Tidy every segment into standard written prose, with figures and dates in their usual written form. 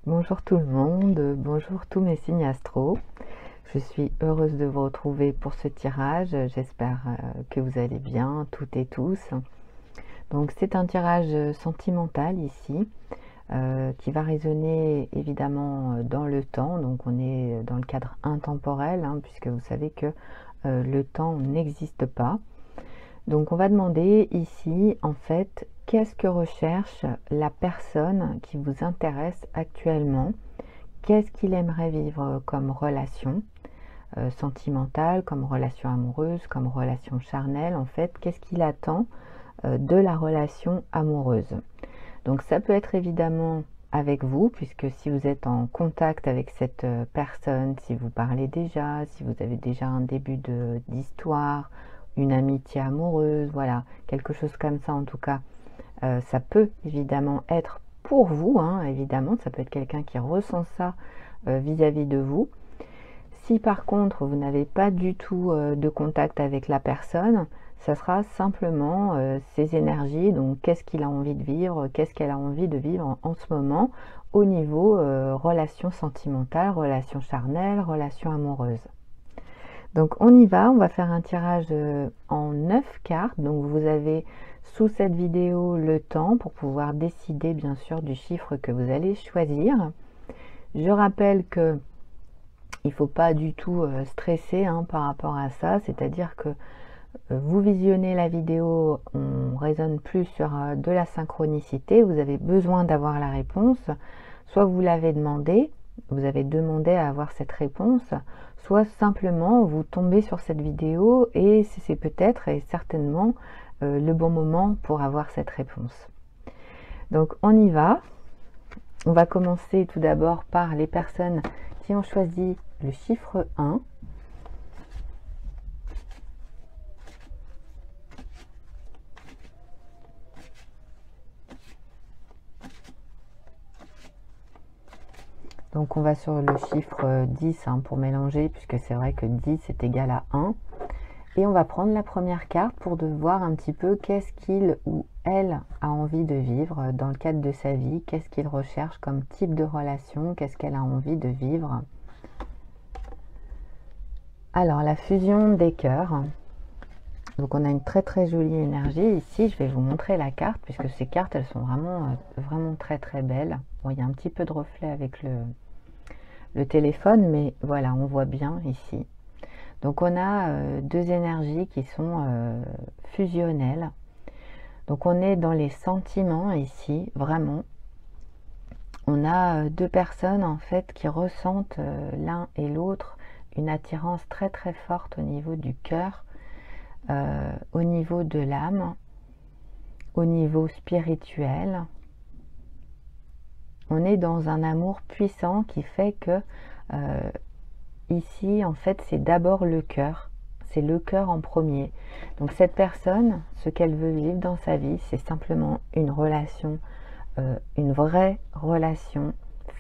Bonjour tout le monde, bonjour tous mes signes astro. Je suis heureuse de vous retrouver pour ce tirage. J'espère que vous allez bien, toutes et tous. Donc c'est un tirage sentimental ici, qui va résonner évidemment dans le temps. Donc on est dans le cadre intemporel, puisque vous savez que le temps n'existe pas. Donc on va demander ici, en fait, qu'est-ce que recherche la personne qui vous intéresse actuellement? Qu'est-ce qu'il aimerait vivre comme relation sentimentale, comme relation amoureuse, comme relation charnelle? En fait, qu'est-ce qu'il attend de la relation amoureuse? Donc ça peut être évidemment avec vous, puisque si vous êtes en contact avec cette personne, si vous parlez déjà, si vous avez déjà un début d'histoire, une amitié amoureuse, voilà, quelque chose comme ça en tout cas, ça peut évidemment être pour vous, évidemment, ça peut être quelqu'un qui ressent ça vis-à-vis de vous. Si par contre vous n'avez pas du tout de contact avec la personne, ça sera simplement ses énergies, donc qu'est-ce qu'il a envie de vivre, qu'est-ce qu'elle a envie de vivre en ce moment au niveau relation sentimentale, relation charnelle, relation amoureuse. Donc on y va, on va faire un tirage en 9 cartes. Donc vous avez sous cette vidéo le temps pour pouvoir décider bien sûr du chiffre que vous allez choisir. Je rappelle que il ne faut pas du tout stresser par rapport à ça, c'est-à-dire que vous visionnez la vidéo, on raisonne plus sur de la synchronicité, vous avez besoin d'avoir la réponse, soit vous l'avez demandé, vous avez demandé à avoir cette réponse, soit simplement vous tombez sur cette vidéo et c'est peut-être et certainement le bon moment pour avoir cette réponse. Donc on y va. On va commencer tout d'abord par les personnes qui ont choisi le chiffre 1. Donc on va sur le chiffre 10 pour mélanger, puisque c'est vrai que 10 est égal à 1. Et on va prendre la première carte pour de voir un petit peu qu'est-ce qu'il ou elle a envie de vivre dans le cadre de sa vie, qu'est-ce qu'il recherche comme type de relation, qu'est-ce qu'elle a envie de vivre. Alors la fusion des cœurs. Donc on a une très très jolie énergie ici. Je vais vous montrer la carte, puisque ces cartes elles sont vraiment très très belles. Bon, il y a un petit peu de reflet avec le téléphone, mais voilà, on voit bien ici. Donc on a deux énergies qui sont fusionnelles. Donc on est dans les sentiments ici, vraiment. On a deux personnes en fait qui ressentent l'un et l'autre une attirance très très forte au niveau du cœur, au niveau de l'âme, au niveau spirituel. On est dans un amour puissant qui fait que ici, en fait, c'est d'abord le cœur. C'est le cœur en premier. Donc cette personne, ce qu'elle veut vivre dans sa vie, c'est simplement une relation, une vraie relation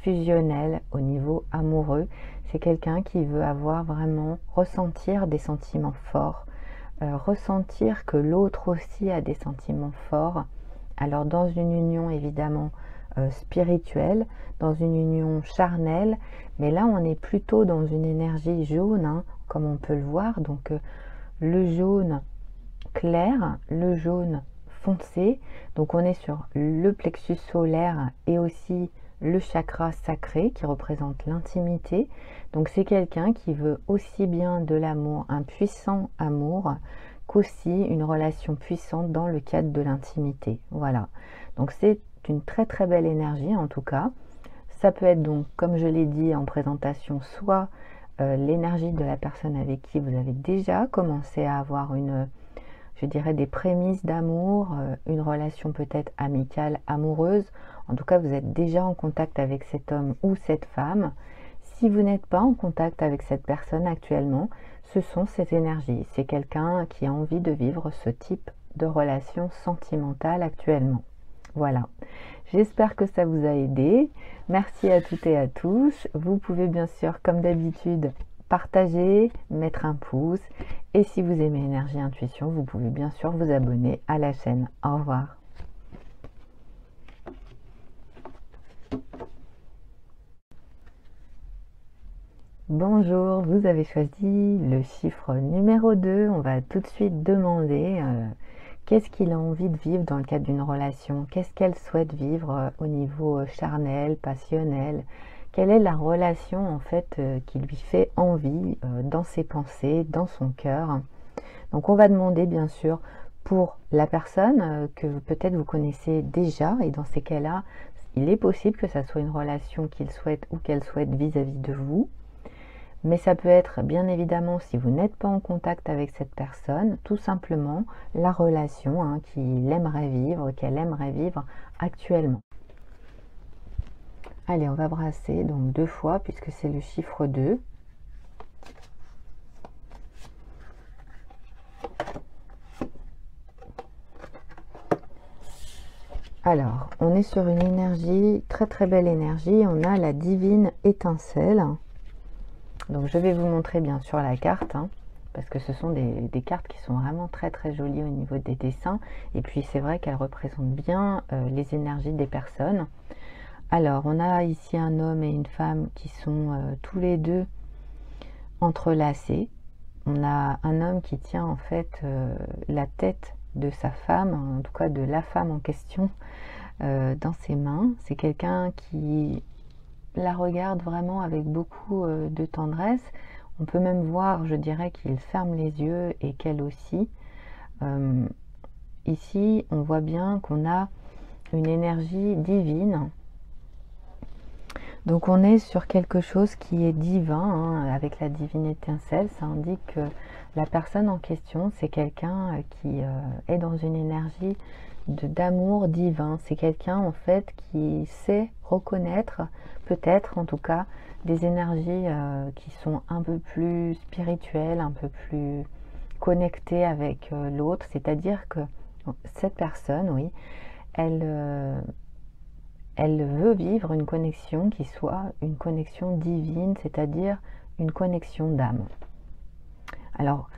fusionnelle au niveau amoureux. C'est quelqu'un qui veut avoir vraiment, ressentir des sentiments forts, ressentir que l'autre aussi a des sentiments forts. Alors dans une union évidemment spirituelle, dans une union charnelle, mais là on est plutôt dans une énergie jaune, comme on peut le voir. Donc le jaune clair, le jaune foncé. Donc on est sur le plexus solaire et aussi le chakra sacré qui représente l'intimité. Donc c'est quelqu'un qui veut aussi bien de l'amour, un puissant amour, qu'aussi une relation puissante dans le cadre de l'intimité. Voilà. Donc c'est une très très belle énergie en tout cas. Ça peut être donc, comme je l'ai dit en présentation, soit l'énergie de la personne avec qui vous avez déjà commencé à avoir je dirais des prémices d'amour, une relation peut-être amicale, amoureuse. En tout cas, vous êtes déjà en contact avec cet homme ou cette femme. Si vous n'êtes pas en contact avec cette personne actuellement, ce sont ces énergies. C'est quelqu'un qui a envie de vivre ce type de relation sentimentale actuellement. Voilà. J'espère que ça vous a aidé. Merci à toutes et à tous. Vous pouvez bien sûr, comme d'habitude, partager, mettre un pouce. Et si vous aimez Énergie Intuition, vous pouvez bien sûr vous abonner à la chaîne. Au revoir. Bonjour, vous avez choisi le chiffre numéro 2. On va tout de suite demander qu'est-ce qu'il a envie de vivre dans le cadre d'une relation, qu'est-ce qu'elle souhaite vivre au niveau charnel, passionnel, quelle est la relation en fait qui lui fait envie dans ses pensées, dans son cœur. Donc on va demander bien sûr pour la personne que peut-être vous connaissez déjà, et dans ces cas-là, il est possible que ça soit une relation qu'il souhaite ou qu'elle souhaite vis-à-vis de vous. Mais ça peut être, bien évidemment, si vous n'êtes pas en contact avec cette personne, tout simplement la relation qu'il aimerait vivre, qu'elle aimerait vivre actuellement. Allez, on va brasser donc 2 fois puisque c'est le chiffre 2. Alors, on est sur une énergie, très très belle énergie. On a la divine étincelle. Donc je vais vous montrer bien sûr la carte, parce que ce sont des cartes qui sont vraiment très très jolies au niveau des dessins. Et puis c'est vrai qu'elles représentent bien les énergies des personnes. Alors on a ici un homme et une femme qui sont tous les deux entrelacés. On a un homme qui tient en fait la tête de sa femme, en tout cas de la femme en question, dans ses mains. C'est quelqu'un qui la regarde vraiment avec beaucoup de tendresse. On peut même voir, je dirais, qu'il ferme les yeux et qu'elle aussi. Ici, on voit bien qu'on a une énergie divine. Donc on est sur quelque chose qui est divin, avec la divine étincelle. Ça indique que la personne en question, c'est quelqu'un qui est dans une énergie d'amour divin. C'est quelqu'un en fait qui sait reconnaître, peut-être en tout cas, des énergies qui sont un peu plus spirituelles, un peu plus connectées avec l'autre. C'est-à-dire que cette personne, oui, elle veut vivre une connexion qui soit une connexion divine, c'est-à-dire une connexion d'âme. Alors,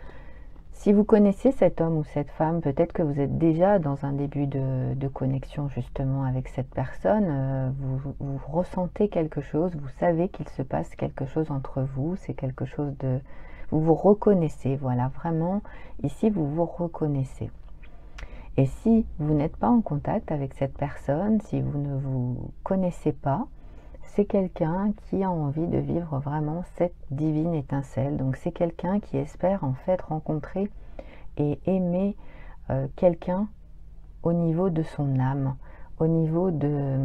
si vous connaissez cet homme ou cette femme, peut-être que vous êtes déjà dans un début de connexion justement avec cette personne, vous ressentez quelque chose, vous savez qu'il se passe quelque chose entre vous, c'est quelque chose de... Vous vous reconnaissez, voilà, vraiment, ici vous vous reconnaissez. Et si vous n'êtes pas en contact avec cette personne, si vous ne vous connaissez pas, c'est quelqu'un qui a envie de vivre vraiment cette divine étincelle. Donc c'est quelqu'un qui espère en fait rencontrer et aimer quelqu'un au niveau de son âme, au niveau de...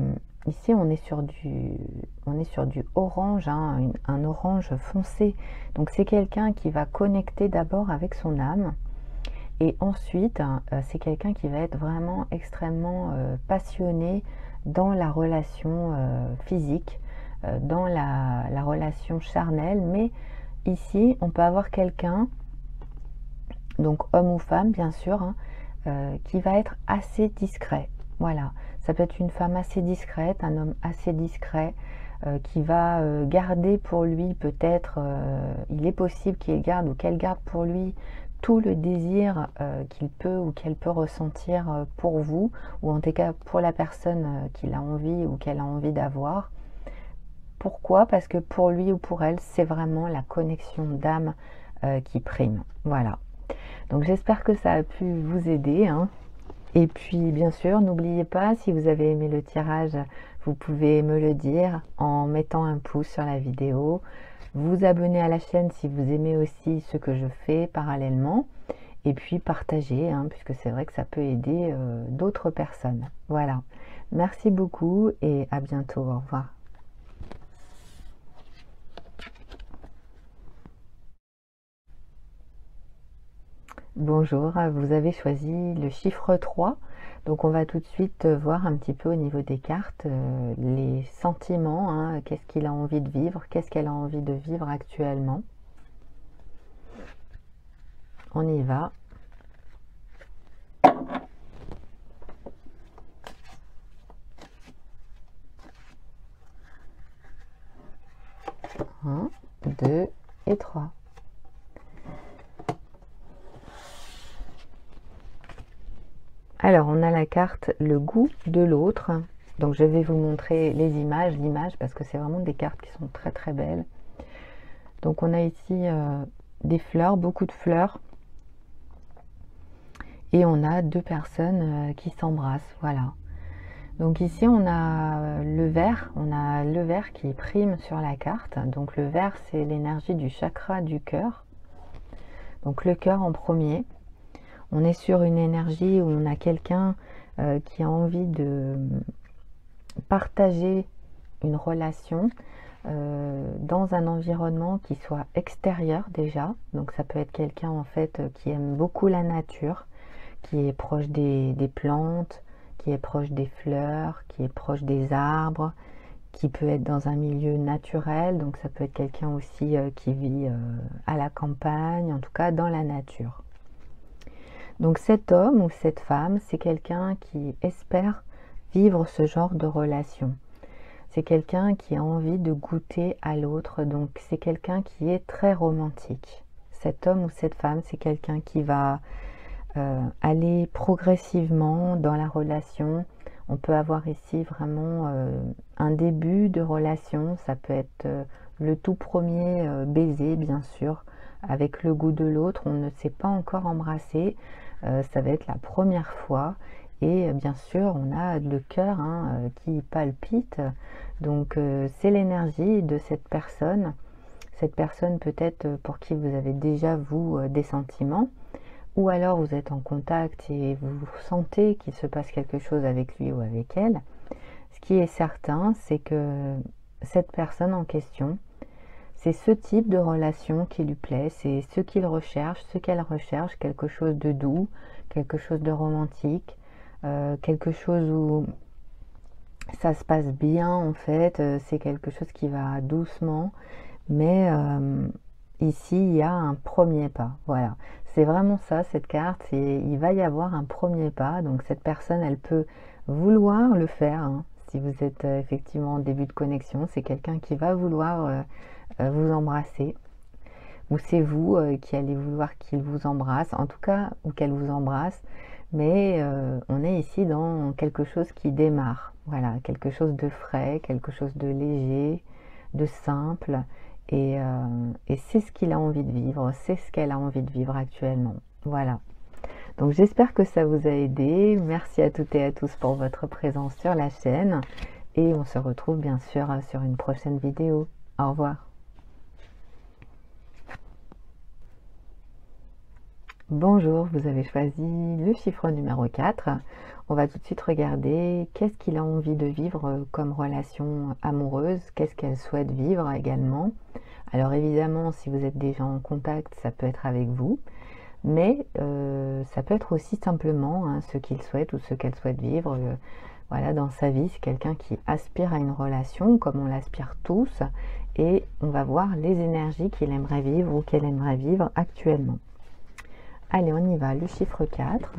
Ici on est sur du orange, un orange foncé. Donc c'est quelqu'un qui va connecter d'abord avec son âme. Et ensuite, c'est quelqu'un qui va être vraiment extrêmement passionné dans la relation physique, dans la relation charnelle. Mais ici, on peut avoir quelqu'un, donc homme ou femme bien sûr, qui va être assez discret. Voilà, ça peut être une femme assez discrète, un homme assez discret, qui va garder pour lui peut-être, il est possible qu'il garde ou qu'elle garde pour lui tout le désir qu'il peut ou qu'elle peut ressentir pour vous, ou en tout cas pour la personne qu'il a envie ou qu'elle a envie d'avoir. Pourquoi? Parce que pour lui ou pour elle, c'est vraiment la connexion d'âme qui prime. Voilà. Donc j'espère que ça a pu vous aider. Et puis bien sûr, n'oubliez pas, si vous avez aimé le tirage, vous pouvez me le dire en mettant un pouce sur la vidéo. Vous abonner à la chaîne si vous aimez aussi ce que je fais parallèlement. Et puis partager, puisque c'est vrai que ça peut aider d'autres personnes. Voilà. Merci beaucoup et à bientôt. Au revoir. Bonjour, vous avez choisi le chiffre 3. Donc on va tout de suite voir un petit peu au niveau des cartes les sentiments, qu'est-ce qu'il a envie de vivre, qu'est-ce qu'elle a envie de vivre actuellement. On y va. Un, 2 et 3. Alors, on a la carte le goût de l'autre. Donc, je vais vous montrer les images, l'image, parce que c'est vraiment des cartes qui sont très très belles. Donc on a ici des fleurs, beaucoup de fleurs. Et on a deux personnes qui s'embrassent, voilà. Donc ici on a le vert qui prime sur la carte. Donc le vert, c'est l'énergie du chakra du cœur. Donc le cœur en premier. On est sur une énergie où on a quelqu'un qui a envie de partager une relation dans un environnement qui soit extérieur déjà. Donc ça peut être quelqu'un en fait qui aime beaucoup la nature, qui est proche des plantes, qui est proche des fleurs, qui est proche des arbres, qui peut être dans un milieu naturel. Donc ça peut être quelqu'un aussi qui vit à la campagne, en tout cas dans la nature. Donc cet homme ou cette femme, c'est quelqu'un qui espère vivre ce genre de relation. C'est quelqu'un qui a envie de goûter à l'autre, donc c'est quelqu'un qui est très romantique. Cet homme ou cette femme, c'est quelqu'un qui va aller progressivement dans la relation. On peut avoir ici vraiment un début de relation, ça peut être le tout premier baiser bien sûr, avec le goût de l'autre, on ne s'est pas encore embrassé, ça va être la première fois. Et bien sûr, on a le cœur qui palpite. Donc, c'est l'énergie de cette personne. Cette personne peut-être pour qui vous avez déjà, vous, des sentiments. Ou alors vous êtes en contact et vous sentez qu'il se passe quelque chose avec lui ou avec elle. Ce qui est certain, c'est que cette personne en question, c'est ce type de relation qui lui plaît. C'est ce qu'il recherche, ce qu'elle recherche. Quelque chose de doux, quelque chose de romantique. Quelque chose où ça se passe bien en fait, c'est quelque chose qui va doucement, mais ici il y a un premier pas, voilà, c'est vraiment ça cette carte, il va y avoir un premier pas, donc cette personne elle peut vouloir le faire, hein. Si vous êtes effectivement en début de connexion, c'est quelqu'un qui va vouloir vous embrasser, ou c'est vous qui allez vouloir qu'il vous embrasse, en tout cas, ou qu'elle vous embrasse. Mais on est ici dans quelque chose qui démarre, voilà, quelque chose de frais, quelque chose de léger, de simple, et c'est ce qu'il a envie de vivre, c'est ce qu'elle a envie de vivre actuellement, voilà. Donc j'espère que ça vous a aidé, merci à toutes et à tous pour votre présence sur la chaîne, et on se retrouve bien sûr sur une prochaine vidéo. Au revoir. Bonjour, vous avez choisi le chiffre numéro 4. On va tout de suite regarder qu'est-ce qu'il a envie de vivre comme relation amoureuse, qu'est-ce qu'elle souhaite vivre également. Alors évidemment, si vous êtes déjà en contact, ça peut être avec vous, mais ça peut être aussi simplement ce qu'il souhaite ou ce qu'elle souhaite vivre. Voilà, dans sa vie, c'est quelqu'un qui aspire à une relation, comme on l'aspire tous, et on va voir les énergies qu'il aimerait vivre ou qu'elle aimerait vivre actuellement. Allez, on y va, le chiffre 4.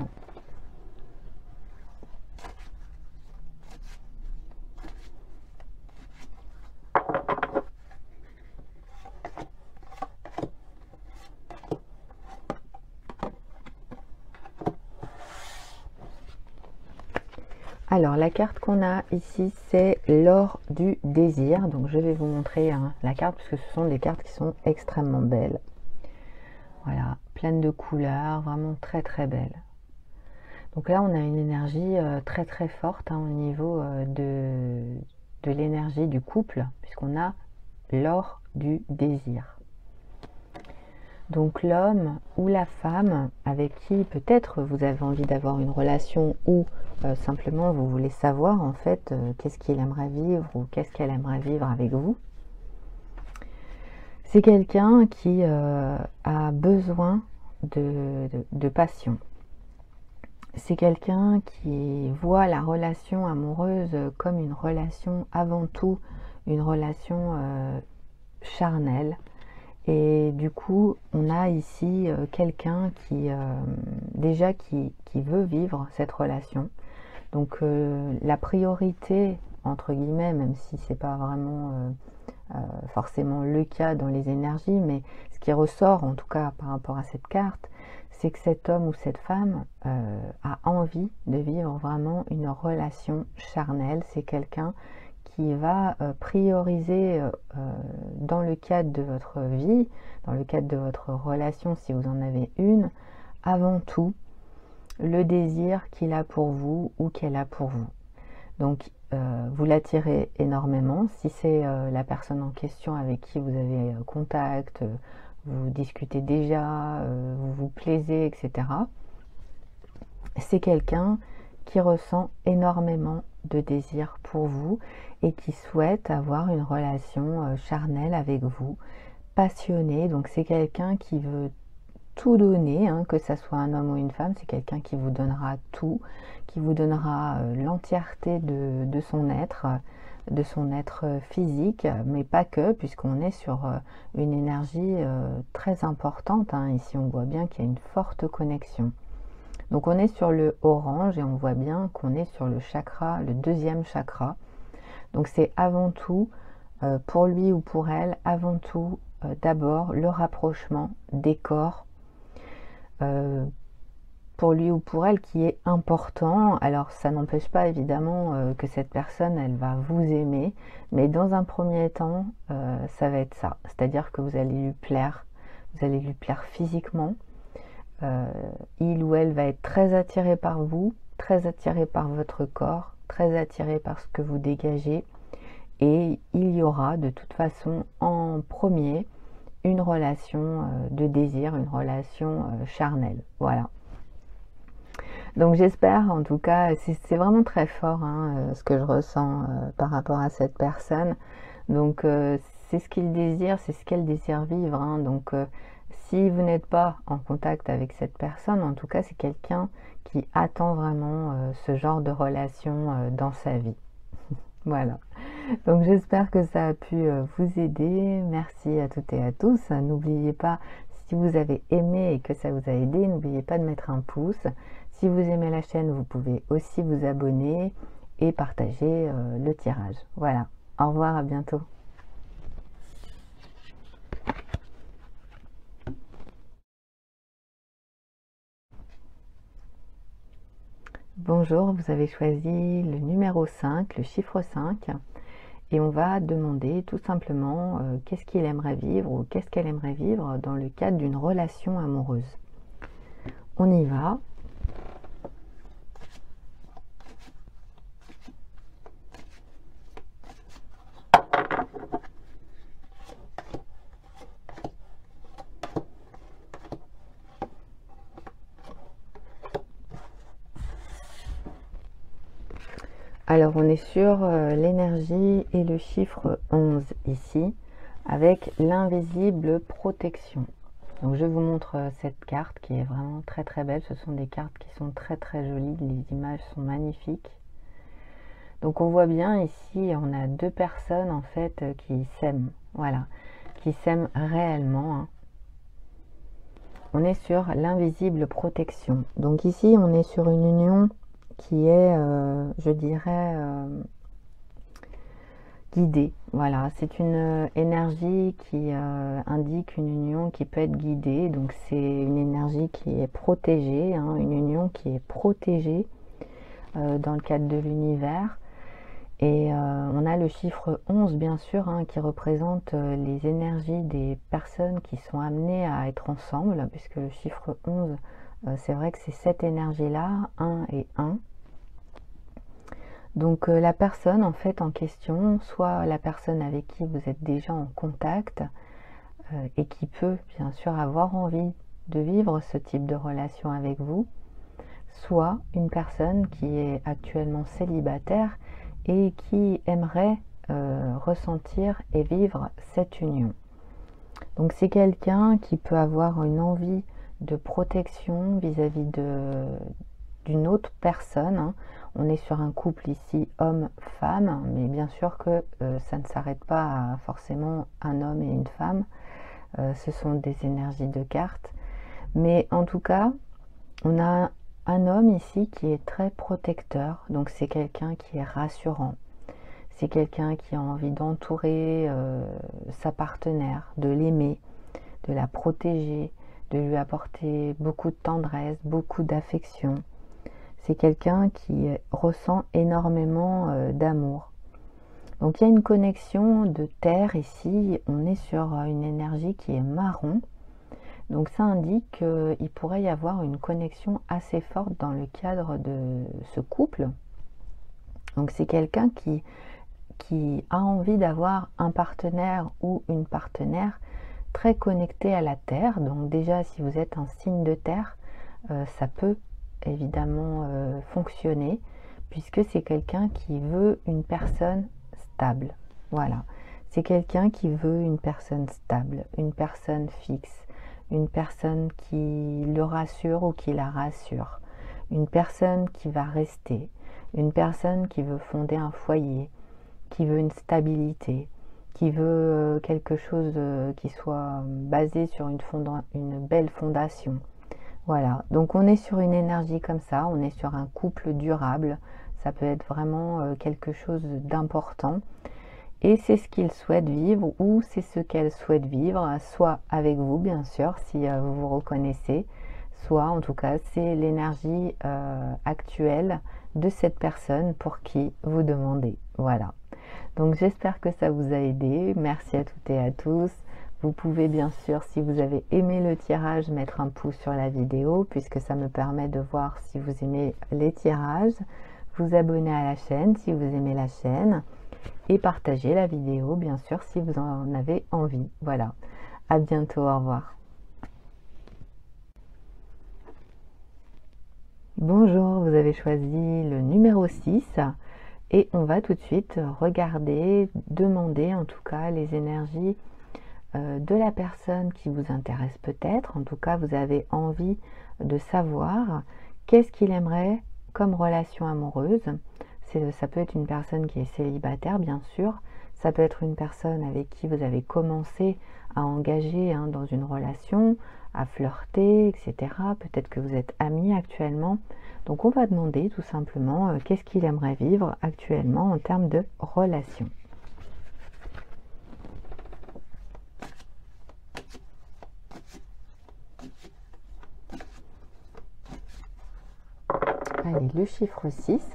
Alors, la carte qu'on a ici, c'est l'or du désir. Donc, je vais vous montrer la carte, puisque ce sont des cartes qui sont extrêmement belles. Voilà, pleine de couleurs, vraiment très très belle. Donc là, on a une énergie très très forte au niveau de l'énergie du couple, puisqu'on a l'or du désir. Donc l'homme ou la femme avec qui peut-être vous avez envie d'avoir une relation ou simplement vous voulez savoir en fait qu'est-ce qu'il aimerait vivre ou qu'est-ce qu'elle aimerait vivre avec vous. C'est quelqu'un qui a besoin de passion. C'est quelqu'un qui voit la relation amoureuse comme une relation avant tout, une relation charnelle. Et du coup, on a ici quelqu'un qui déjà qui veut vivre cette relation. Donc la priorité, entre guillemets, même si c'est pas vraiment forcément le cas dans les énergies, mais ce qui ressort en tout cas par rapport à cette carte, c'est que cet homme ou cette femme a envie de vivre vraiment une relation charnelle. C'est quelqu'un qui va prioriser dans le cadre de votre vie, dans le cadre de votre relation, si vous en avez une, avant tout, le désir qu'il a pour vous ou qu'elle a pour vous. Donc, vous l'attirez énormément. Si c'est la personne en question avec qui vous avez contact, vous discutez déjà, vous vous plaisez, etc. C'est quelqu'un qui ressent énormément de désir pour vous et qui souhaite avoir une relation charnelle avec vous, passionnée. Donc, c'est quelqu'un qui veut tout donner, hein, que ça soit un homme ou une femme, c'est quelqu'un qui vous donnera tout, qui vous donnera l'entièreté de son être physique, mais pas que, puisqu'on est sur une énergie très importante, hein. Ici, on voit bien qu'il y a une forte connexion. Donc, on est sur le orange et on voit bien qu'on est sur le chakra, le deuxième chakra. Donc, c'est avant tout, pour lui ou pour elle, avant tout, d'abord, le rapprochement des corps, pour lui ou pour elle, qui est important. Alors ça n'empêche pas évidemment que cette personne elle va vous aimer, mais dans un premier temps ça va être ça, c'est-à-dire que vous allez lui plaire physiquement. Il ou elle va être très attiré par vous, très attiré par votre corps, très attiré par ce que vous dégagez, et il y aura de toute façon en premier une relation de désir, une relation charnelle. Voilà. Donc j'espère, en tout cas, c'est vraiment très fort hein, ce que je ressens par rapport à cette personne. Donc c'est ce qu'il désire, c'est ce qu'elle désire vivre. Hein. Donc si vous n'êtes pas en contact avec cette personne, en tout cas c'est quelqu'un qui attend vraiment ce genre de relation dans sa vie. Voilà. Donc j'espère que ça a pu vous aider. Merci à toutes et à tous. N'oubliez pas, si vous avez aimé et que ça vous a aidé, n'oubliez pas de mettre un pouce. Si vous aimez la chaîne, vous pouvez aussi vous abonner et partager le tirage. Voilà. Au revoir, à bientôt. Bonjour, vous avez choisi le numéro 5, le chiffre 5. Et on va demander tout simplement qu'est-ce qu'il aimerait vivre ou qu'est-ce qu'elle aimerait vivre dans le cadre d'une relation amoureuse. On y va. Alors on est sur l'énergie et le chiffre 11 ici, avec l'invisible protection. Donc je vous montre cette carte qui est vraiment très très belle. Ce sont des cartes qui sont très très jolies, les images sont magnifiques. Donc on voit bien ici, on a deux personnes en fait qui s'aiment, voilà, qui s'aiment réellement. Hein. On est sur l'invisible protection. Donc ici on est sur une union qui est, je dirais, guidée. Voilà, c'est une énergie qui indique une union qui peut être guidée. Donc c'est une énergie qui est protégée, hein, une union qui est protégée dans le cadre de l'univers. Et on a le chiffre 11 bien sûr, hein, qui représente les énergies des personnes qui sont amenées à être ensemble, puisque le chiffre 11, c'est vrai que c'est cette énergie-là, 1 et 1. Donc la personne en fait en question, soit la personne avec qui vous êtes déjà en contact et qui peut bien sûr avoir envie de vivre ce type de relation avec vous, soit une personne qui est actuellement célibataire et qui aimerait ressentir et vivre cette union. Donc c'est quelqu'un qui peut avoir une envie de protection vis-à-vis d'une autre personne. Hein. On est sur un couple ici, homme-femme, mais bien sûr que ça ne s'arrête pas à forcément un homme et une femme. Ce sont des énergies de cartes. Mais en tout cas, on a un homme ici qui est très protecteur. Donc c'est quelqu'un qui est rassurant. C'est quelqu'un qui a envie d'entourer sa partenaire, de l'aimer, de la protéger, de lui apporter beaucoup de tendresse, beaucoup d'affection. C'est quelqu'un qui ressent énormément d'amour. Donc il y a une connexion de terre ici, on est sur une énergie qui est marron. Donc ça indique qu'il pourrait y avoir une connexion assez forte dans le cadre de ce couple. Donc c'est quelqu'un qui a envie d'avoir un partenaire ou une partenaire très connecté à la terre. Donc déjà, si vous êtes un signe de terre, ça peut évidemment fonctionner, puisque c'est quelqu'un qui veut une personne stable. Voilà, c'est quelqu'un qui veut une personne stable, une personne fixe, une personne qui le rassure ou qui la rassure, une personne qui va rester, une personne qui veut fonder un foyer, qui veut une stabilité, qui veut quelque chose qui soit basé sur une belle fondation. Voilà, donc on est sur une énergie comme ça, on est sur un couple durable, ça peut être vraiment quelque chose d'important. Et c'est ce qu'il souhaite vivre ou c'est ce qu'elle souhaite vivre, soit avec vous bien sûr, si vous vous reconnaissez, soit en tout cas c'est l'énergie actuelle de cette personne pour qui vous demandez. Voilà. Donc j'espère que ça vous a aidé. Merci à toutes et à tous. Vous pouvez bien sûr, si vous avez aimé le tirage, mettre un pouce sur la vidéo, puisque ça me permet de voir si vous aimez les tirages. Vous abonner à la chaîne si vous aimez la chaîne. Et partager la vidéo, bien sûr, si vous en avez envie. Voilà. À bientôt. Au revoir. Bonjour, vous avez choisi le numéro 6. Et on va tout de suite regarder, demander en tout cas les énergies de la personne qui vous intéresse peut-être. En tout cas, vous avez envie de savoir qu'est-ce qu'il aimerait comme relation amoureuse. Ça peut être une personne qui est célibataire, bien sûr. Ça peut être une personne avec qui vous avez commencé à engager dans une relation, à flirter, etc. Peut-être que vous êtes amis actuellement. Donc on va demander tout simplement qu'est-ce qu'il aimerait vivre actuellement en termes de relation. Allez, le chiffre 6.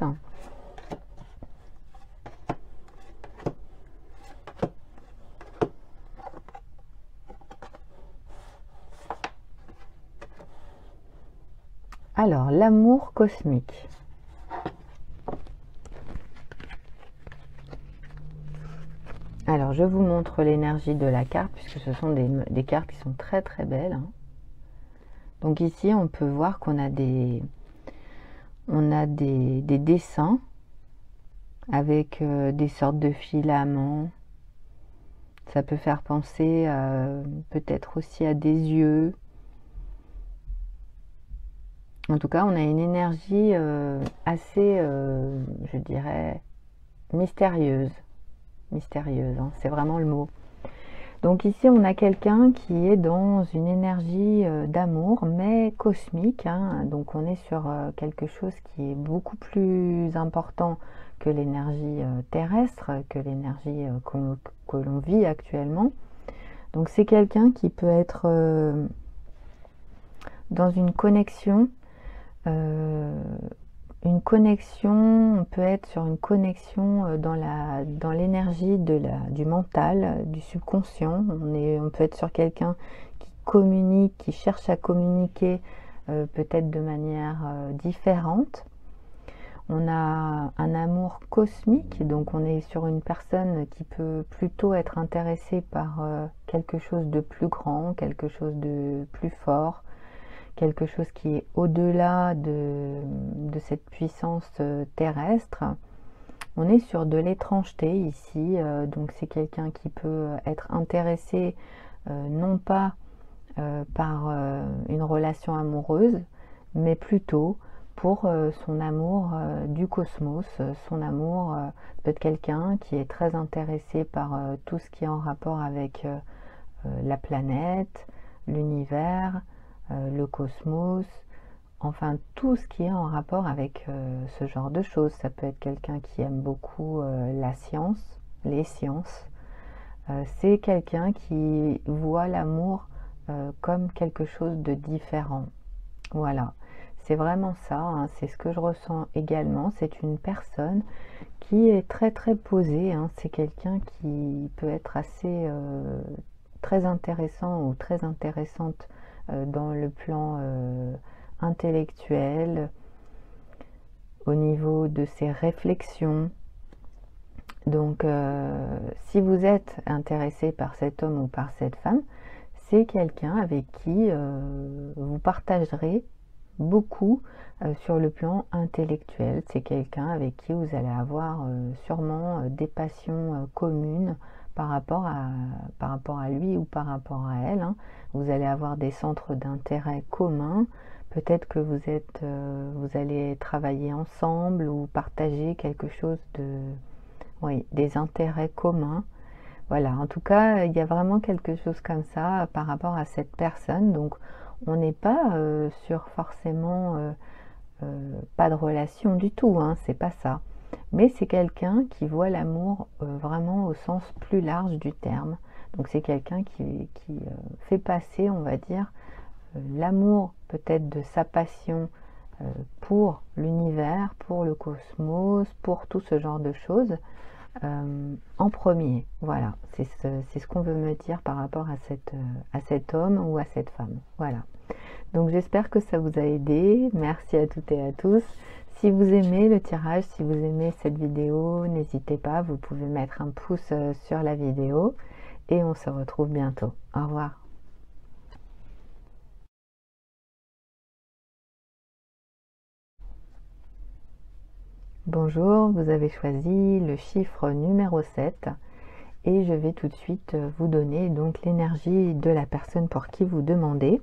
Alors, l'amour cosmique. Alors, je vous montre l'énergie de la carte, puisque ce sont des cartes qui sont très très belles. Donc ici, on peut voir qu'on a des dessins avec des sortes de filaments. Ça peut faire penser peut-être aussi à des yeux. En tout cas, on a une énergie assez, je dirais, mystérieuse. Mystérieuse, c'est vraiment le mot. Donc ici, on a quelqu'un qui est dans une énergie d'amour, mais cosmique. Donc on est sur quelque chose qui est beaucoup plus important que l'énergie terrestre, que l'énergie que l'on vit actuellement. Donc c'est quelqu'un qui peut être dans une connexion. On peut être sur une connexion dans l'énergie du mental, du subconscient. On peut être sur quelqu'un qui communique, qui cherche à communiquer peut-être de manière différente. On a un amour cosmique, donc on est sur une personne qui peut plutôt être intéressée par quelque chose de plus grand, quelque chose de plus fort, quelque chose qui est au-delà de cette puissance terrestre. On est sur de l'étrangeté ici, donc c'est quelqu'un qui peut être intéressé non pas par une relation amoureuse, mais plutôt pour son amour du cosmos, son amour peut-être quelqu'un qui est très intéressé par tout ce qui est en rapport avec la planète, l'univers, le cosmos, enfin tout ce qui est en rapport avec ce genre de choses. Ça peut être quelqu'un qui aime beaucoup la science, les sciences. C'est quelqu'un qui voit l'amour comme quelque chose de différent. Voilà. C'est vraiment ça, hein, c'est ce que je ressens également. C'est une personne qui est très très posée, hein. C'est quelqu'un qui peut être assez très intéressant ou très intéressante dans le plan intellectuel, au niveau de ses réflexions. Donc si vous êtes intéressé par cet homme ou par cette femme, c'est quelqu'un avec qui vous partagerez beaucoup sur le plan intellectuel. C'est quelqu'un avec qui vous allez avoir sûrement des passions communes par rapport à lui ou par rapport à elle, hein. Vous allez avoir des centres d'intérêt communs. Peut-être que vous allez travailler ensemble ou partager quelque chose oui, des intérêts communs. Voilà, en tout cas, il y a vraiment quelque chose comme ça par rapport à cette personne. Donc, on n'est pas sur forcément pas de relation du tout, hein, c'est pas ça. Mais c'est quelqu'un qui voit l'amour vraiment au sens plus large du terme. Donc, c'est quelqu'un qui fait passer, on va dire, l'amour peut-être de sa passion pour l'univers, pour le cosmos, pour tout ce genre de choses, en premier. Voilà, c'est ce qu'on veut me dire par rapport à cet homme ou à cette femme. Voilà. Donc j'espère que ça vous a aidé. Merci à toutes et à tous. Si vous aimez le tirage, si vous aimez cette vidéo, n'hésitez pas, vous pouvez mettre un pouce sur la vidéo et on se retrouve bientôt. Au revoir. Bonjour, vous avez choisi le chiffre numéro 7 et je vais tout de suite vous donner donc l'énergie de la personne pour qui vous demandez.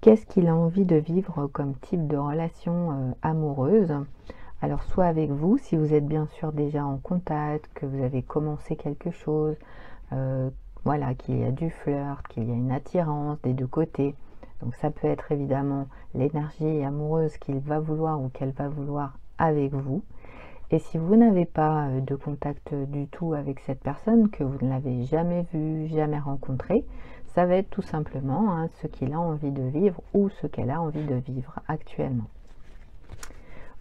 Qu'est-ce qu'il a envie de vivre comme type de relation amoureuse? Alors soit avec vous, si vous êtes bien sûr déjà en contact, que vous avez commencé quelque chose, voilà, qu'il y a du flirt, qu'il y a une attirance des deux côtés. Donc ça peut être évidemment l'énergie amoureuse qu'il va vouloir ou qu'elle va vouloir avec vous. Et si vous n'avez pas de contact du tout avec cette personne, que vous ne l'avez jamais vue, jamais rencontrée, ça va être tout simplement hein, ce qu'il a envie de vivre ou ce qu'elle a envie de vivre actuellement.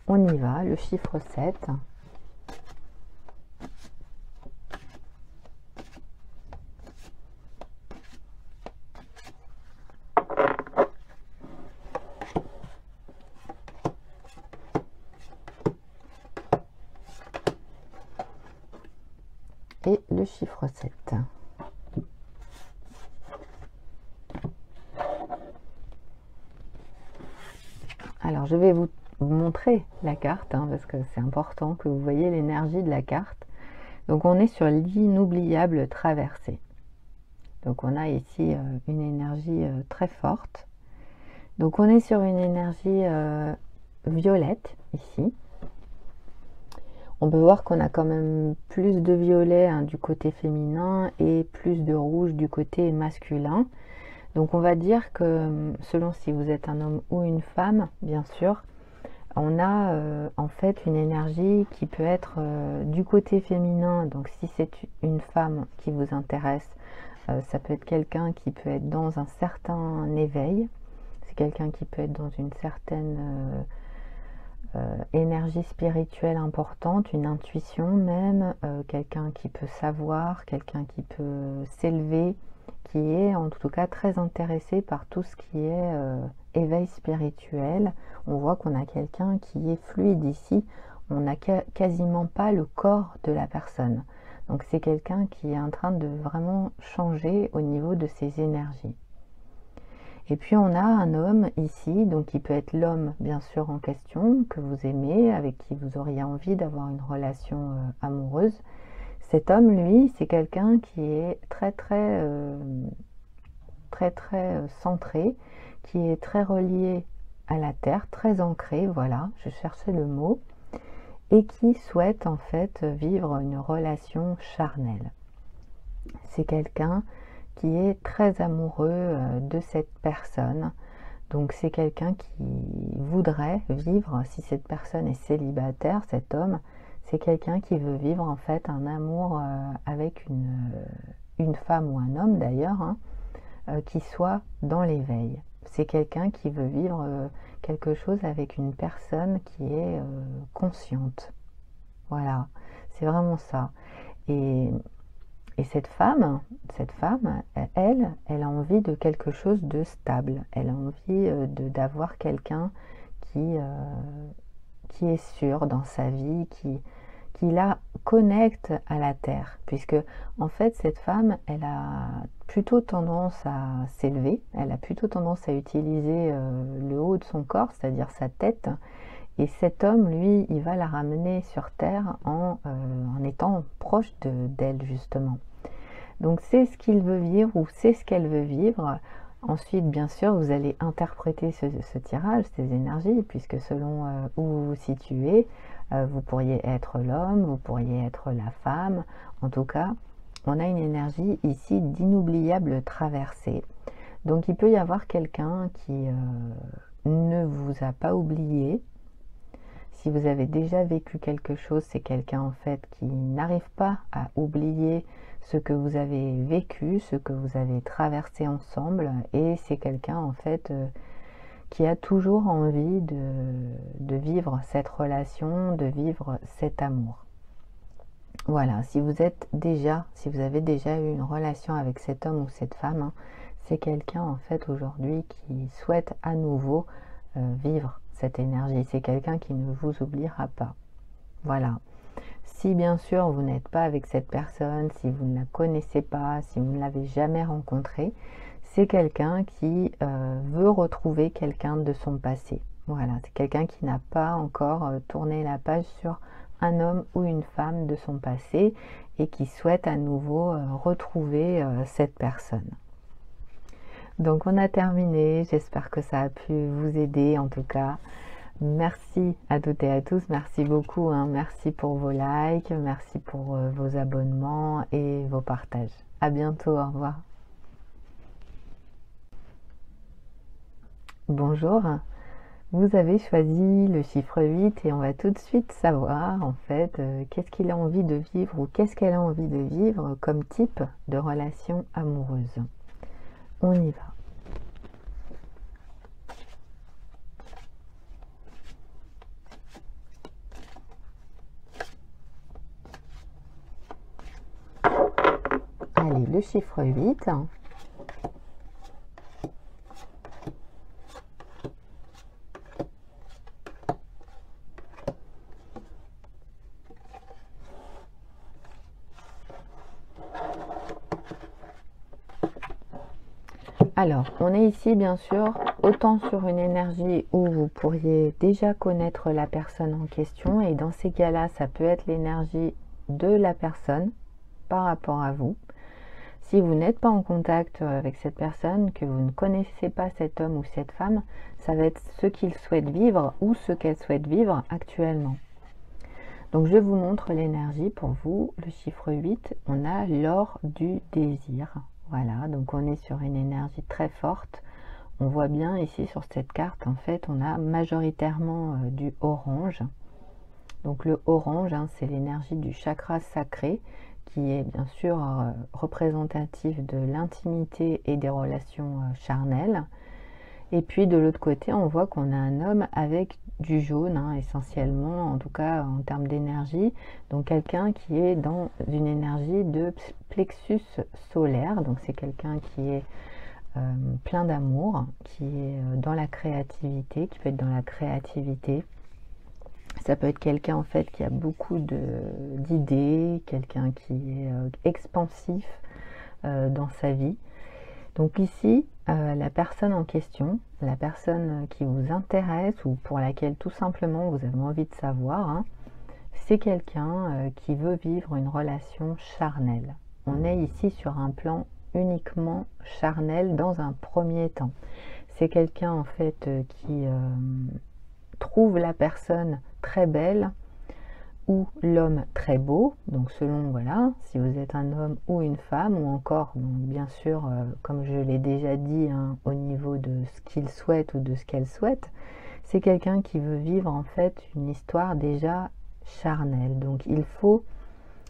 On y va, le chiffre 7. Et le chiffre 7. Alors je vais vous montrer la carte hein, parce que c'est important que vous voyez l'énergie de la carte. Donc on est sur l'inoubliable traversée. Donc on a ici une énergie très forte. Donc on est sur une énergie violette ici. On peut voir qu'on a quand même plus de violet hein, du côté féminin et plus de rouge du côté masculin. Donc on va dire que selon si vous êtes un homme ou une femme, bien sûr, on a en fait une énergie qui peut être du côté féminin. Donc si c'est une femme qui vous intéresse, ça peut être quelqu'un qui peut être dans un certain éveil. C'est quelqu'un qui peut être dans une certaine énergie spirituelle importante, une intuition même, quelqu'un qui peut savoir, quelqu'un qui peut s'élever, qui est en tout cas très intéressé par tout ce qui est éveil spirituel. On voit qu'on a quelqu'un qui est fluide ici, on n'a quasiment pas le corps de la personne. Donc c'est quelqu'un qui est en train de vraiment changer au niveau de ses énergies. Et puis on a un homme ici, donc qui peut être l'homme bien sûr en question, que vous aimez, avec qui vous auriez envie d'avoir une relation amoureuse. Cet homme, lui, c'est quelqu'un qui est très centré, qui est très relié à la terre, très ancré, voilà, je cherchais le mot, et qui souhaite en fait vivre une relation charnelle. C'est quelqu'un qui est très amoureux de cette personne. Donc c'est quelqu'un qui voudrait vivre, si cette personne est célibataire, cet homme, c'est quelqu'un qui veut vivre en fait un amour avec une femme ou un homme d'ailleurs, hein, qui soit dans l'éveil. C'est quelqu'un qui veut vivre quelque chose avec une personne qui est consciente. Voilà, c'est vraiment ça. Et cette femme, elle a envie de quelque chose de stable. Elle a envie d'avoir quelqu'un qui est sûr dans sa vie, qui la connecte à la terre. Puisque, en fait, cette femme, elle a plutôt tendance à s'élever, elle a plutôt tendance à utiliser le haut de son corps, c'est-à-dire sa tête. Et cet homme, lui, il va la ramener sur terre en étant proche d'elle, justement. Donc c'est ce qu'il veut vivre ou c'est ce qu'elle veut vivre. Ensuite, bien sûr, vous allez interpréter ce tirage, ces énergies, puisque selon où vous vous situez, vous pourriez être l'homme, vous pourriez être la femme. En tout cas, on a une énergie ici d'inoubliable traversée. Donc il peut y avoir quelqu'un qui ne vous a pas oublié. Si vous avez déjà vécu quelque chose, c'est quelqu'un en fait qui n'arrive pas à oublier ce que vous avez vécu, ce que vous avez traversé ensemble, et c'est quelqu'un en fait qui a toujours envie de vivre cette relation, de vivre cet amour. Voilà, si vous avez déjà eu une relation avec cet homme ou cette femme, hein, c'est quelqu'un en fait aujourd'hui qui souhaite à nouveau vivre cette énergie. C'est quelqu'un qui ne vous oubliera pas. Voilà. Si bien sûr vous n'êtes pas avec cette personne, si vous ne la connaissez pas, si vous ne l'avez jamais rencontrée, c'est quelqu'un qui veut retrouver quelqu'un de son passé. Voilà, c'est quelqu'un qui n'a pas encore tourné la page sur un homme ou une femme de son passé et qui souhaite à nouveau retrouver cette personne. Donc on a terminé, j'espère que ça a pu vous aider en tout cas. Merci à toutes et à tous, merci beaucoup, hein. Merci pour vos likes, merci pour vos abonnements et vos partages. À bientôt, au revoir. Bonjour, vous avez choisi le chiffre 8 et on va tout de suite savoir en fait qu'est-ce qu'il a envie de vivre ou qu'est-ce qu'elle a envie de vivre comme type de relation amoureuse. On y va. Allez, le chiffre 8. Alors, on est ici bien sûr autant sur une énergie où vous pourriez déjà connaître la personne en question et dans ces cas-là, ça peut être l'énergie de la personne par rapport à vous. Si vous n'êtes pas en contact avec cette personne, que vous ne connaissez pas cet homme ou cette femme, ça va être ce qu'il souhaite vivre ou ce qu'elle souhaite vivre actuellement. Donc je vous montre l'énergie pour vous. Le chiffre 8, on a l'or du désir. Voilà, donc on est sur une énergie très forte. On voit bien ici sur cette carte, en fait, on a majoritairement du orange. Donc le orange, hein, c'est l'énergie du chakra sacré, qui est bien sûr représentatif de l'intimité et des relations charnelles. Et puis de l'autre côté, on voit qu'on a un homme avec du jaune, hein, essentiellement, en tout cas en termes d'énergie. Donc quelqu'un qui est dans une énergie de plexus solaire. Donc c'est quelqu'un qui est plein d'amour, qui est dans la créativité, qui peut être dans la créativité. Ça peut être quelqu'un en fait qui a beaucoup d'idées, quelqu'un qui est expansif dans sa vie. Donc ici, la personne en question, la personne qui vous intéresse ou pour laquelle tout simplement vous avez envie de savoir, hein, c'est quelqu'un qui veut vivre une relation charnelle. On est ici sur un plan uniquement charnel dans un premier temps. C'est quelqu'un en fait qui trouve la personne très belle ou l'homme très beau, donc selon, voilà, si vous êtes un homme ou une femme, ou encore, donc bien sûr, comme je l'ai déjà dit, hein, au niveau de ce qu'il souhaite ou de ce qu'elle souhaite, c'est quelqu'un qui veut vivre en fait une histoire déjà charnelle. Donc il faut,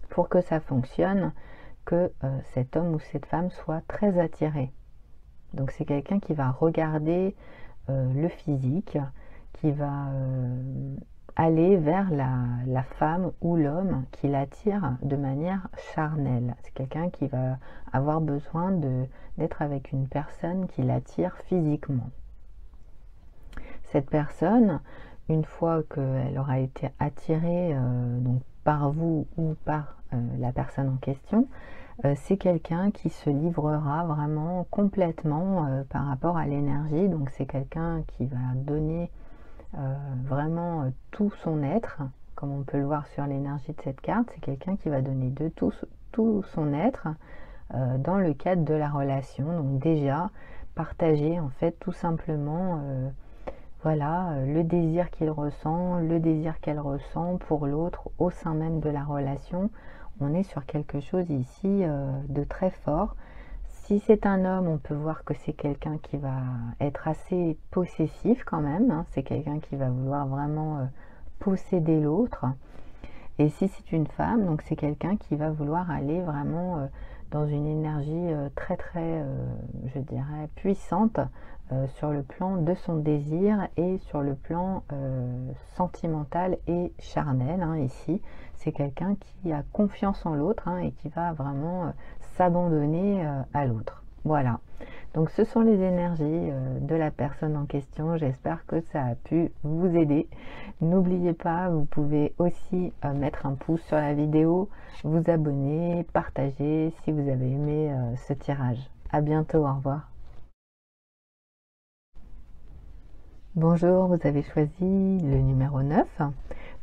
pour que ça fonctionne, que cet homme ou cette femme soit très attiré. Donc c'est quelqu'un qui va regarder le physique, qui va aller vers la femme ou l'homme qui l'attire de manière charnelle. C'est quelqu'un qui va avoir besoin d'être avec une personne qui l'attire physiquement. Cette personne, une fois qu'elle aura été attirée donc par vous ou par la personne en question, c'est quelqu'un qui se livrera vraiment complètement par rapport à l'énergie. Donc c'est quelqu'un qui va donner vraiment tout son être, comme on peut le voir sur l'énergie de cette carte. C'est quelqu'un qui va donner de tout son être dans le cadre de la relation. Donc déjà, partager en fait tout simplement voilà, le désir qu'il ressent, le désir qu'elle ressent pour l'autre au sein même de la relation. On est sur quelque chose ici de très fort. Si c'est un homme, on peut voir que c'est quelqu'un qui va être assez possessif quand même. Hein. C'est quelqu'un qui va vouloir vraiment posséder l'autre. Et si c'est une femme, donc c'est quelqu'un qui va vouloir aller vraiment dans une énergie très très, je dirais, puissante sur le plan de son désir et sur le plan sentimental et charnel. Hein, ici, c'est quelqu'un qui a confiance en l'autre hein, et qui va vraiment s'abandonner à l'autre. Voilà. Donc ce sont les énergies de la personne en question. J'espère que ça a pu vous aider. N'oubliez pas, vous pouvez aussi mettre un pouce sur la vidéo, vous abonner, partager si vous avez aimé ce tirage. À bientôt, au revoir. Bonjour, vous avez choisi le numéro 9.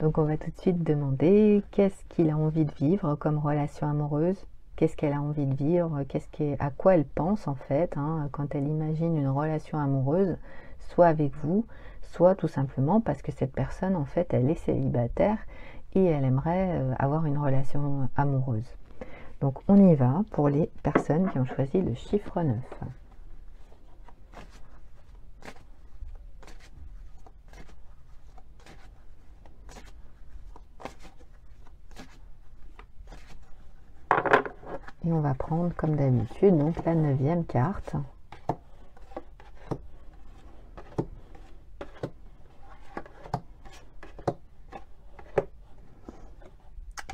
Donc on va tout de suite demander qu'est-ce qu'il a envie de vivre comme relation amoureuse. Qu'est-ce qu'elle a envie de vivre, à quoi elle pense en fait hein, quand elle imagine une relation amoureuse, soit avec vous, soit tout simplement parce que cette personne en fait elle est célibataire et elle aimerait avoir une relation amoureuse. Donc on y va pour les personnes qui ont choisi le chiffre 9. Et on va prendre comme d'habitude donc la 9e carte.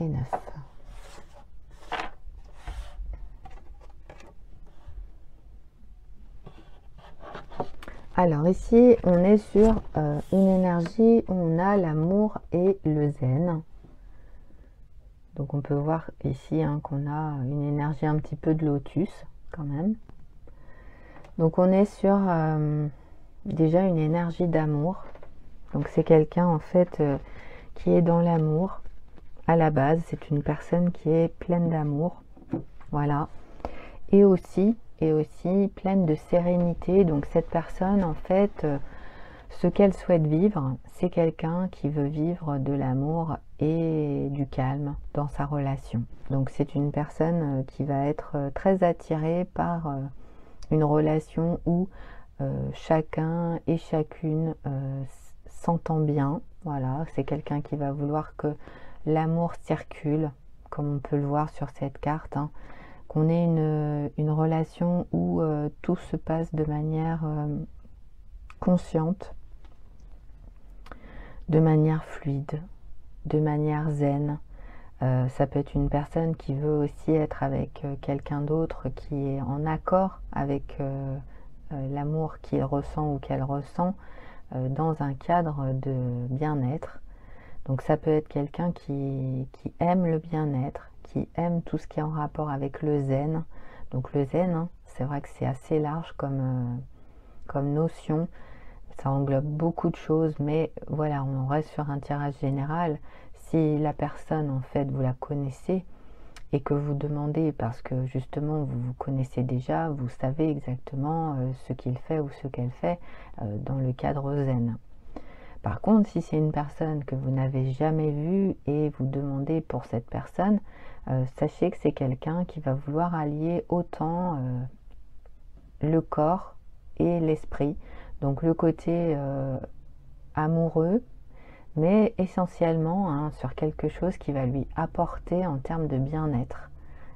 Et 9. Alors ici on est sur une énergie où on a l'amour et le zen. Donc on peut voir ici hein, qu'on a une énergie un petit peu de lotus quand même. Donc on est sur déjà une énergie d'amour. Donc c'est quelqu'un en fait qui est dans l'amour à la base. C'est une personne qui est pleine d'amour. Voilà. Et aussi pleine de sérénité. Donc cette personne en fait... ce qu'elle souhaite vivre, c'est quelqu'un qui veut vivre de l'amour et du calme dans sa relation. Donc c'est une personne qui va être très attirée par une relation où chacun et chacune s'entend bien. Voilà, c'est quelqu'un qui va vouloir que l'amour circule, comme on peut le voir sur cette carte, hein, qu'on ait une relation où tout se passe de manière consciente, de manière fluide, de manière zen. Ça peut être une personne qui veut aussi être avec quelqu'un d'autre qui est en accord avec l'amour qu'il ressent ou qu'elle ressent dans un cadre de bien-être. Donc ça peut être quelqu'un qui aime le bien-être, qui aime tout ce qui est en rapport avec le zen. Donc le zen, hein, c'est vrai que c'est assez large comme notion. Ça englobe beaucoup de choses, mais voilà, on reste sur un tirage général. Si la personne, en fait, vous la connaissez et que vous demandez, parce que justement, vous vous connaissez déjà, vous savez exactement ce qu'il fait ou ce qu'elle fait dans le cadre zen. Par contre, si c'est une personne que vous n'avez jamais vue et vous demandez pour cette personne, sachez que c'est quelqu'un qui va vouloir allier autant le corps et l'esprit. Donc le côté amoureux, mais essentiellement hein, sur quelque chose qui va lui apporter en termes de bien-être.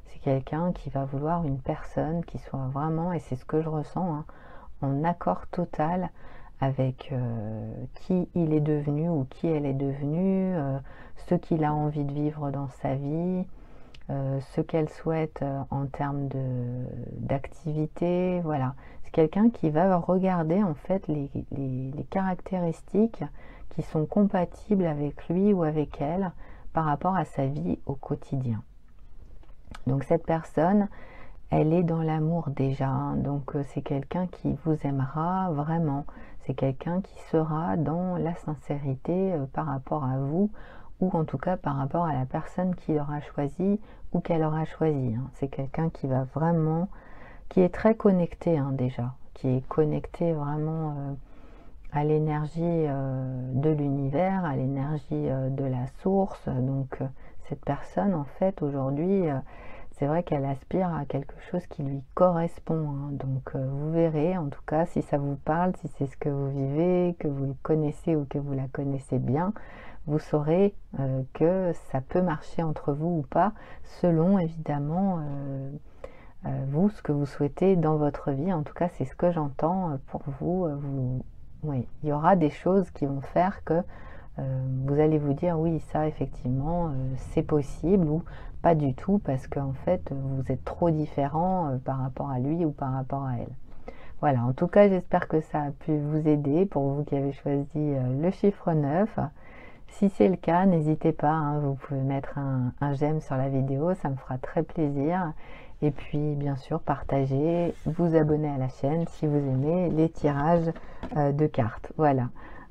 C'est quelqu'un qui va vouloir une personne qui soit vraiment, et c'est ce que je ressens, hein, en accord total avec qui il est devenu ou qui elle est devenue, ce qu'il a envie de vivre dans sa vie, ce qu'elle souhaite en termes d'activité. Voilà, c'est quelqu'un qui va regarder en fait les caractéristiques qui sont compatibles avec lui ou avec elle par rapport à sa vie au quotidien. Donc cette personne, elle est dans l'amour déjà, hein. Donc c'est quelqu'un qui vous aimera vraiment, c'est quelqu'un qui sera dans la sincérité par rapport à vous, ou en tout cas par rapport à la personne qu'il aura choisi ou qu'elle aura choisi, hein. C'est quelqu'un qui va vraiment, qui est très connecté, hein, déjà, qui est connecté vraiment à l'énergie de l'univers, à l'énergie de la source. Donc cette personne, en fait, aujourd'hui, c'est vrai qu'elle aspire à quelque chose qui lui correspond, hein. Donc vous verrez, en tout cas, si ça vous parle, si c'est ce que vous vivez, que vous le connaissez ou que vous la connaissez bien, vous saurez que ça peut marcher entre vous ou pas, selon évidemment vous, ce que vous souhaitez dans votre vie. En tout cas, c'est ce que j'entends pour vous. Oui, il y aura des choses qui vont faire que vous allez vous dire oui, ça effectivement c'est possible, ou pas du tout, parce qu'en fait vous êtes trop différent par rapport à lui ou par rapport à elle. Voilà, en tout cas j'espère que ça a pu vous aider pour vous qui avez choisi le chiffre 9. Si c'est le cas, n'hésitez pas, hein, vous pouvez mettre un j'aime sur la vidéo, ça me fera très plaisir. Et puis bien sûr partager, vous abonner à la chaîne si vous aimez les tirages de cartes. Voilà,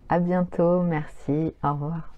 à bientôt, merci, au revoir.